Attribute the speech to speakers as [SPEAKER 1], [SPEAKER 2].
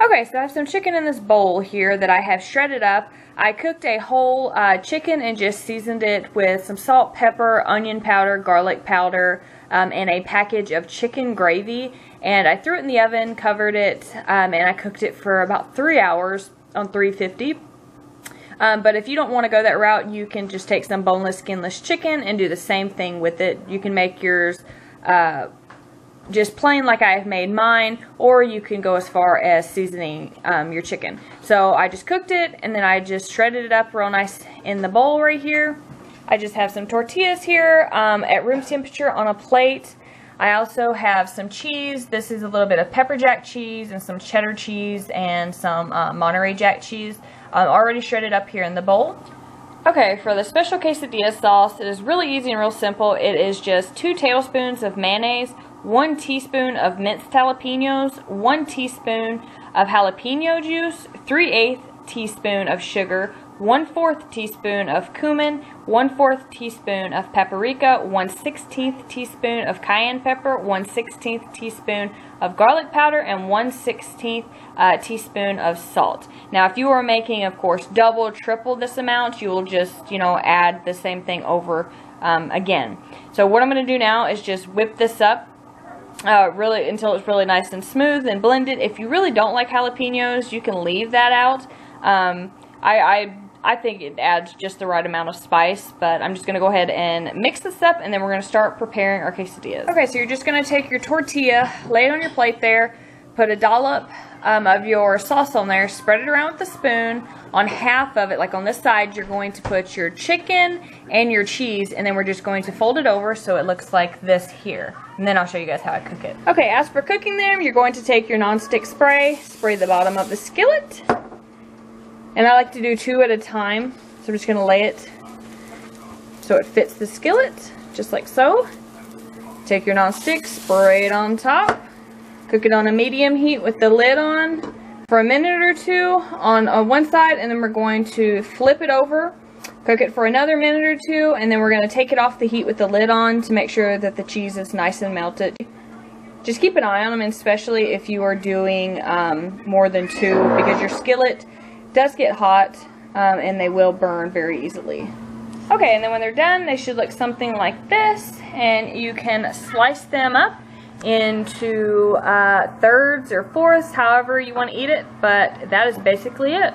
[SPEAKER 1] Okay, so I have some chicken in this bowl here that I have shredded up. I cooked a whole chicken and just seasoned it with some salt, pepper, onion powder, garlic powder, and a package of chicken gravy. And I threw it in the oven, covered it, and I cooked it for about 3 hours on 350. But if you don't want to go that route, you can just take some boneless, skinless chicken and do the same thing with it. You can make yours just plain like I've made mine, or you can go as far as seasoning your chicken. So I just cooked it, and then I just shredded it up real nice in the bowl right here. I just have some tortillas here at room temperature on a plate. I also have some cheese. This is a little bit of pepper jack cheese and some cheddar cheese and some Monterey Jack cheese already shredded up here in the bowl. Okay, for the special quesadilla sauce, it is really easy and real simple. It is just 2 tablespoons of mayonnaise, 1 teaspoon of minced jalapenos, 1 teaspoon of jalapeno juice, 3/8 teaspoon of sugar, 1/4 teaspoon of cumin, 1/4 teaspoon of paprika, 1/16 teaspoon of cayenne pepper, 1/16 teaspoon of garlic powder, and 1/16 teaspoon of salt. Now, if you are making, of course, double, triple this amount, you will just, add the same thing over again. So what I'm going to do now is just whip this up really until it's really nice and smooth and blended. If you really don't like jalapenos, you can leave that out. I think it adds just the right amount of spice, but I'm just going to go ahead and mix this up, and then we're going to start preparing our quesadillas. Okay, so you're just going to take your tortilla, lay it on your plate there, put a dollop of your sauce on there, spread it around with a spoon. On half of it, like on this side, you're going to put your chicken and your cheese, and then we're just going to fold it over so it looks like this here. And then I'll show you guys how I cook it. Okay, as for cooking them, you're going to take your nonstick spray the bottom of the skillet. And I like to do 2 at a time, so I'm just going to lay it so it fits the skillet, just like so. Take your nonstick, spray it on top, cook it on a medium heat with the lid on for a minute or 2 on one side, and then we're going to flip it over, cook it for another minute or 2, and then we're going to take it off the heat with the lid on to make sure that the cheese is nice and melted. Just keep an eye on them, especially if you are doing more than 2, because your skillet does get hot and they will burn very easily. Okay, and then when they're done, they should look something like this, and you can slice them up into thirds or fourths, however you want to eat it, but that is basically it.